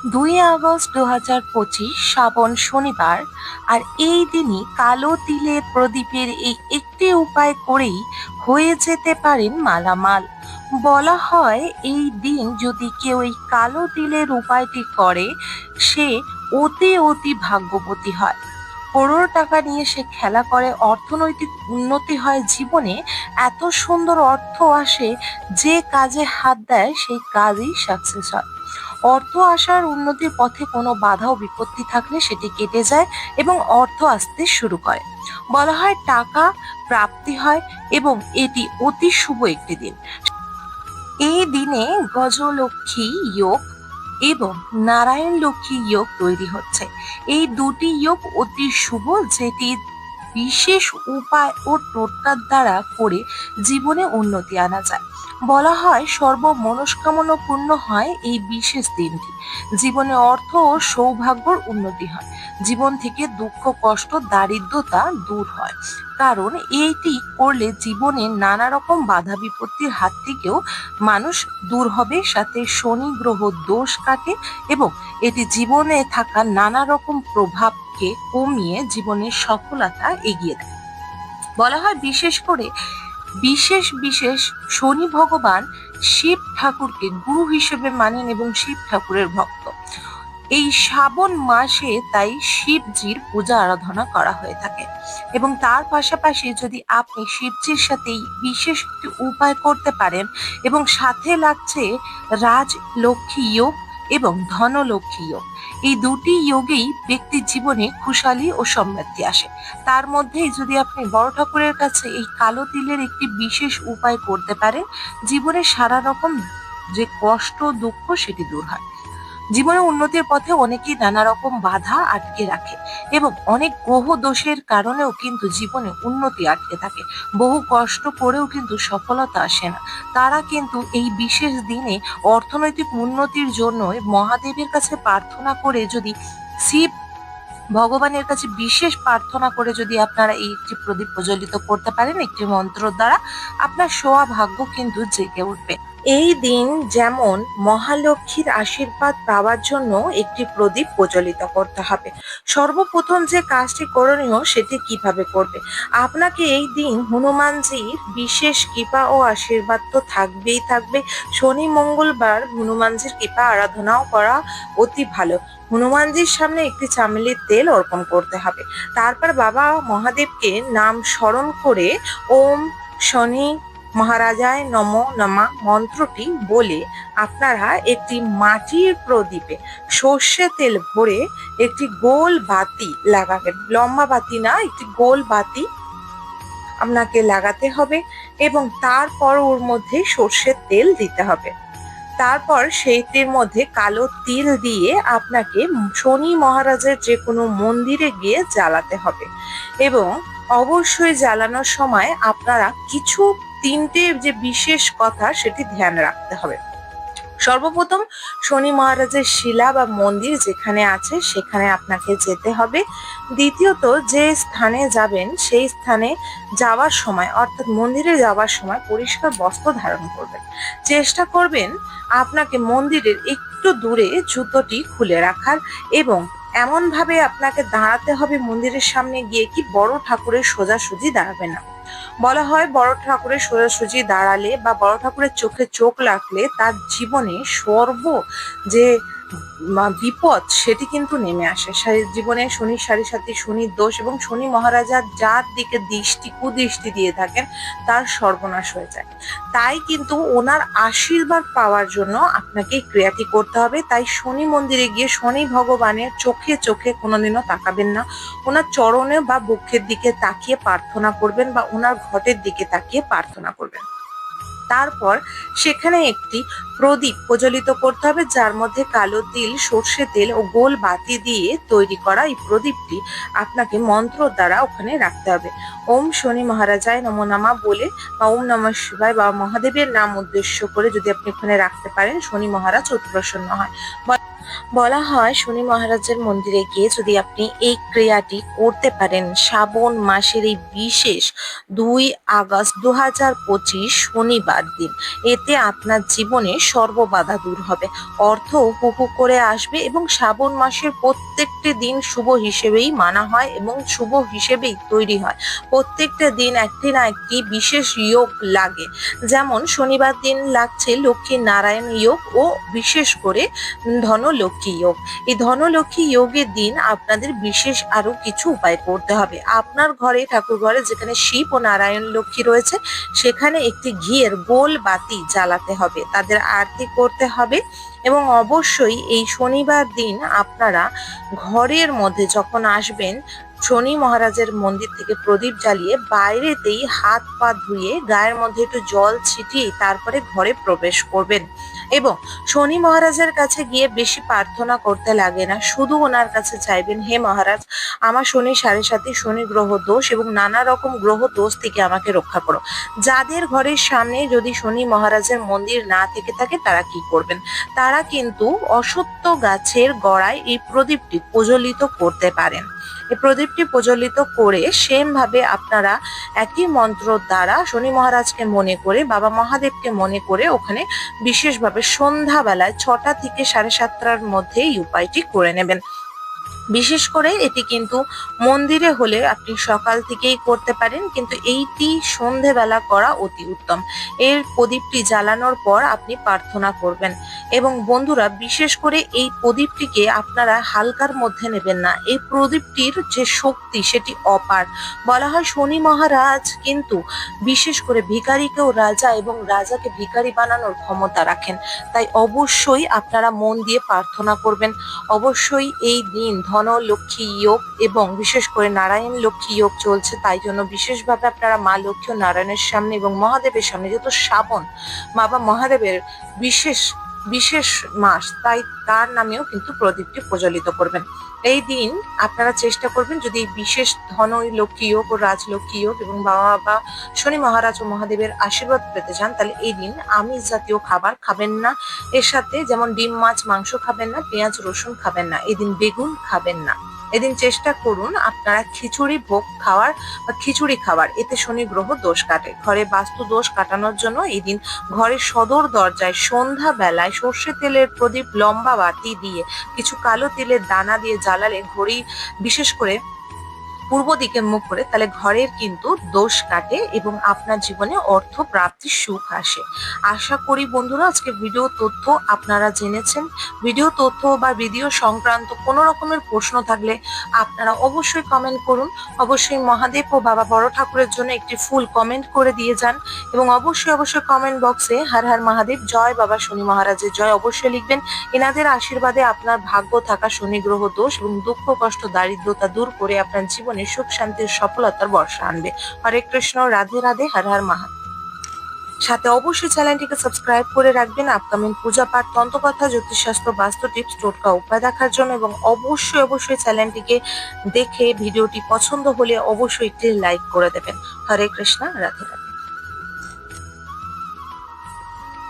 2 August 2025 শ্রাবণ শনিবার। আর এই দিনই কালো তিলের প্রদীপের এই একটি উপায় করেই হয়ে যেতে পারেন মালামাল। বলা হয় এই দিন যদি কেউ এই কালো তিলের উপায়টি করে সে অতি অতি ভাগ্যবতী হয়। করোড় টাকা নিয়ে সে খেলা করে, অর্থনৈতিক উন্নতি হয় জীবনে, এত সুন্দর অর্থ আসে, যে কাজে হাত দেয় সেই কাজই সাকসেস হয়। অর্থ আসার উন্নতির পথে কোনো বাধা ও বিপত্তি থাকলে সেটি কেটে যায় এবং অর্থ আসতে শুরু করে। বলা হয় টাকা প্রাপ্তি হয় এবং এটি অতি শুভ একটি দিন। এই দিনে গজলক্ষ্মী যোগ এবং নারায়ণ লক্ষ্মী যোগ তৈরি হচ্ছে। এই দুটি যোগ অতি শুভ, যেটি বিশেষ উপায় ও টোটকার দ্বারা করে জীবনে উন্নতি আনা যায়। বলা হয় সর্ব মনস্কামনা পূর্ণ হয় এই বিশেষ দিনটি। জীবনে অর্থ ও সৌভাগ্যর উন্নতি হয়। জীবন থেকে দুঃখ কষ্ট দারিদ্রতা দূর হয়, কারণ এইটি করলে জীবনে নানা রকম বাধা বিপত্তির হাত থেকেও মানুষ দূর হবে, সাথে শনি গ্রহ দোষ কাটে এবং এটি জীবনে থাকা নানা রকম প্রভাবকে কমিয়ে জীবনের সফলতা এগিয়ে দেয়। বলা হয় বিশেষ করে বিশেষ বিশেষ শনি ভগবান শিব ঠাকুরকে গুরু হিসেবে মানেন এবং শিব ঠাকুরের ভক্ত। এই শ্রাবণ মাসে তাই শিবজির পূজা আরাধনা করা হয়ে থাকে এবং তার পাশাপাশি যদি আপনি শিবজির সাথে এই বিশেষ একটি উপায় করতে পারেন এবং সাথে লাগছে রাজ লক্ষ্মী যোগ এবং ধনলক্ষ্মী যোগ। এই দুটি যোগেই ব্যক্তির জীবনে খুশালি ও সমৃদ্ধি আসে। তার মধ্যেই যদি আপনি বড় ঠাকুরের কাছে এই কালো তিলের একটি বিশেষ উপায় করতে পারেন, জীবনে সারা রকম যে কষ্ট দুঃখ সেটি দূর হয়। জীবনে উন্নতির পথে অনেকেই নানা রকম বাধা আটকে রাখে এবং অনেক গ্রহ দোষের কারণেও কিন্তু জীবনে উন্নতি আটকে থাকে। বহু কষ্ট করেও কিন্তু সফলতা আসে না। তারা কিন্তু এই বিশেষ দিনে অর্থনৈতিক উন্নতির জন্য মহাদেবের কাছে প্রার্থনা করে, যদি শিব ভগবানের কাছে বিশেষ প্রার্থনা করে যদি আপনারা এই একটি প্রদীপ প্রজ্বলিত করতে পারেন একটি মন্ত্র দ্বারা, আপনার সৌভাগ্য কিন্তু জেগে উঠবে। এই দিন যেমন মহালক্ষ্মীর আশীর্বাদ পাওয়ার জন্য একটি প্রদীপ প্রজ্বলিত করতে হবে। সর্বপ্রথম যে কাজটি করণীয় সেটি কিভাবে করবে, আপনাকে এই দিন হনুমানজির বিশেষ কৃপা ও আশীর্বাদ তো থাকবেই থাকবে। শনি মঙ্গলবার হনুমানজির কৃপা আরাধনাও করা অতি ভালো। হনুমানজির সামনে একটি চামেলির তেল অর্পণ করতে হবে। তারপর বাবা মহাদেবকে নাম স্মরণ করে ওম শনি মহারাজায় নমো নমঃ মন্ত্রটি বলে আপনারা একটি মাটির প্রদীপে সর্ষে তেল ভরে একটি গোল বাতি লাগাবেন। লম্বা বাতি না, একটি গোল বাতি আপনাকে লাগাতে হবে এবং তারপর ওর মধ্যে সর্ষের তেল দিতে হবে। তারপর সেইটির মধ্যে কালো তিল দিয়ে আপনাকে শনি মহারাজের যে কোনো মন্দিরে গিয়ে জ্বালাতে হবে এবং অবশ্যই জ্বালানোর সময় আপনারা কিছু তিনটে যে বিশেষ কথা সেটি ধ্যান রাখতে হবে। সর্বপ্রথম শনি মহারাজের শিলা বা মন্দির যেখানে আছে সেখানে আপনাকে যেতে হবে। দ্বিতীয়ত যে স্থানে যাবেন সেই স্থানে যাওয়ার সময় অর্থাৎ মন্দিরে যাওয়ার সময় পরিষ্কার বস্ত্র ধারণ করবেন। চেষ্টা করবেন আপনাকে মন্দিরের একটু দূরে জুতোটি খুলে রাখার এবং এমন ভাবে আপনাকে দাঁড়াতে হবে মন্দিরের সামনে গিয়ে কি বড় ঠাকুরের সোজাসুজি দাঁড়াবে না। বলা হয় বড় ঠাকুরের সোজাসুজি দাঁড়ালে বা বড় ঠাকুরের চোখে চোখ রাখলে তার জীবনে যে বিপদ সেটি কিন্তু নেমে আসে। জীবনে শনির সাড়ে সাথে শনির দোষ এবং শনি মহারাজা যার দিকে কুদৃষ্টি দিয়ে থাকেন তার সর্বনাশ হয়ে যায়। তাই কিন্তু ওনার আশীর্বাদ পাওয়ার জন্য আপনাকে ক্রিয়াটি করতে হবে। তাই শনি মন্দিরে গিয়ে শনি ভগবানের চোখে চোখে কোনোদিনও তাকাবেন না, ওনার চরণে বা বক্ষের দিকে তাকিয়ে প্রার্থনা করবেন বা ওনার ঘটের দিকে তাকিয়ে প্রার্থনা করবেন। তারপর সেখানে একটি প্রদীপ প্রজ্বলিত করতে হবে যার মধ্যে কালো তিল, সর্ষে তেল ও গোল বাতি দিয়ে তৈরি করা এই প্রদীপটি আপনাকে মন্ত্র দ্বারা ওখানে রাখতে হবে। ওম শনি মহারাজায় নমো নমঃ বলে বা ওম নমঃ শিবায় বা মহাদেবের নাম উদ্দেশ্য করে যদি আপনি ওখানে রাখতে পারেন শনি মহারাজ অতি প্রসন্ন হয়। বলা হয় শনি মহারাজের মন্দিরে গিয়ে যদি আপনি এই ক্রিয়াটি করতে পারেন শ্রাবণ মাসের এই বিশেষ 2 আগস্ট 2025 শনিবার শনিবার দিন। এতে আপনার জীবনে সর্ববাধা দূর হবে, অর্থ হু হু করে আসবে এবং শ্রাবণ মাসের প্রত্যেকটি দিন শুভ হিসেবেই মানা হয় এবং শুভ হিসেবেই তৈরি হয়। প্রত্যেকটা দিন একটি না একটি বিশেষ যোগ লাগে। যেমন শনিবার দিন লাগছে লক্ষ্মী নারায়ণ যোগ ও বিশেষ করে ধনলক্ষ্মী যোগ। এই ধনলক্ষ্মী যোগের দিন আপনাদের বিশেষ আরো কিছু উপায় করতে হবে। আপনার ঘরে, ঠাকুর ঘরে যেখানে শিব ও নারায়ণ লক্ষ্মী রয়েছে, সেখানে একটি ঘিয়ের গোল বাতি জ্বালাতে হবে, তাদের আরতি করতে হবে। এবং অবশ্যই এই শনিবার দিন আপনারা ঘরের মধ্যে যখন আসবেন, শনি মহারাজের মন্দির থেকে প্রদীপ জ্বালিয়ে বাইরেতেই হাত পা ধুয়ে গায়ের মধ্যে একটু জল ছিটিয়ে তারপরে ঘরে প্রবেশ করবেন। এবং শনি মহারাজের কাছে গিয়ে বেশি প্রার্থনা করতে লাগে না, শুধু ওনার কাছে চাইবেন, হে মহারাজ, আমার শনি 7.5 শনি গ্রহ দোষ এবং নানা রকম গ্রহ দোষ থেকে আমাকে রক্ষা করো। যাদের ঘরের সামনে যদি শনি মহারাজের মন্দির না থেকে থাকে তারা কি করবেন, তারা কিন্তু অশ্বত্থ গাছের গোড়ায় এই প্রদীপটি প্রজ্বলিত করতে পারেন। এই প্রদীপটি প্রজ্বলিত করে সেম ভাবে আপনারা একই মন্ত্র দ্বারা শনি মহারাজকে মনে করে, বাবা মহাদেবকে মনে করে ওখানে বিশেষভাবে সন্ধ্যাবেলায় 6টা থেকে 7:30টার মধ্যে এই উপায়টি করে নেবেন। বিশেষ করে এটি কিন্তু মন্দিরে হলে আপনি সকাল থেকেই করতে পারেন, কিন্তু এইটি সন্ধেবেলা করা অতি উত্তম। এর প্রদীপটি জ্বালানোর পর আপনি প্রার্থনা করবেন। এবং বন্ধুরা, বিশেষ করে এই প্রদীপটিকে আপনারা হালকার মধ্যে নেবেন না। এই প্রদীপটির যে শক্তি সেটি অপার। বলা হয় শনি মহারাজ কিন্তু বিশেষ করে ভিখারিকেও রাজা এবং রাজাকে ভিখারি বানানোর ক্ষমতা রাখেন। তাই অবশ্যই আপনারা মন দিয়ে প্রার্থনা করবেন। অবশ্যই এই দিন ধন লক্ষ্মী যোগ এবং বিশেষ করে নারায়ণ লক্ষ্মী যোগ চলছে, তাই জন্য বিশেষভাবে আপনারা মা লক্ষ্মী ও নারায়ণের সামনে এবং মহাদেবের সামনে, যেহেতু শ্রাবণ বাবা মহাদেবের বিশেষ বিশেষ মাস, তাই তার নামেও কিন্তু প্রদীপটি প্রজ্বলিত করবেন। এই দিন আপনারা চেষ্টা করবেন, যদি বিশেষ ধন লক্ষ্মী যোগ ও রাজলক্ষ্মী যোগ এবং বাবা শনি মহারাজ ও মহাদেবের আশীর্বাদ পেতে চান, তাহলে এই দিন আমিষ জাতীয় খাবার খাবেন না। এর সাথে যেমন ডিম, মাছ, মাংস খাবেন না, পেঁয়াজ, রসুন খাবেন না, এদিন বেগুন খাবেন না। এদিন চেষ্টা করুন আপনারা খিচুড়ি ভোগ খাওয়ার বা খিচুড়ি খাবার, এতে শনি গ্রহ দোষ কাটে। ঘরে বাস্তু দোষ কাটানোর জন্য এই দিন ঘরের সদর দরজায় সন্ধ্যা বেলায় সর্ষে তেলের প্রদীপ লম্বা বাতি দিয়ে কিছু কালো তিলের দানা দিয়ে জ্বালালে, ঘড়ি বিশেষ করে পূর্ব দিকে মুখ করে, তাহলে ঘরের কিন্তু দোষ কাটে এবং আপনার জীবনে অর্থ প্রাপ্তির সুখ আসে। আশা করি বন্ধুরা আজকে ভিডিও তথ্য আপনারা জেনেছেন। ভিডিও তথ্য বা ভিডিও সংক্রান্ত কোনো রকমের প্রশ্ন থাকলে আপনারা অবশ্যই কমেন্ট করুন। অবশ্যই মহাদেব ও বাবা বড় ঠাকুরের জন্য একটি ফুল কমেন্ট করে দিয়ে যান এবং অবশ্যই কমেন্ট বক্সে হর হর মহাদেব, জয় বাবা শনি মহারাজের জয় অবশ্যই লিখবেন। এনাদের আশীর্বাদে আপনার ভাগ্য থাকা শনি গ্রহ দোষ এবং দুঃখ কষ্ট দারিদ্রতা দূর করে আপনার জীবনে সুখ শান্তির সফলতার বর্ষা আনবে। হরে কৃষ্ণ, রাধে রাধে, হর হর মহাদেব। সাথে অবশ্যই চ্যানেলটিকে সাবস্ক্রাইব করে রাখবেন আপকামিং পূজা পাঠ, তন্ত্রকথা, জ্যোতিষশাস্ত্র, বাস্তু টিপস, টোটকা উপায় দেখার জন্য। এবং অবশ্যই চ্যানেলটিকে দেখে ভিডিওটি পছন্দ হলে অবশ্যই একটি লাইক করে দেবেন। হরে কৃষ্ণ, রাধে রাধে।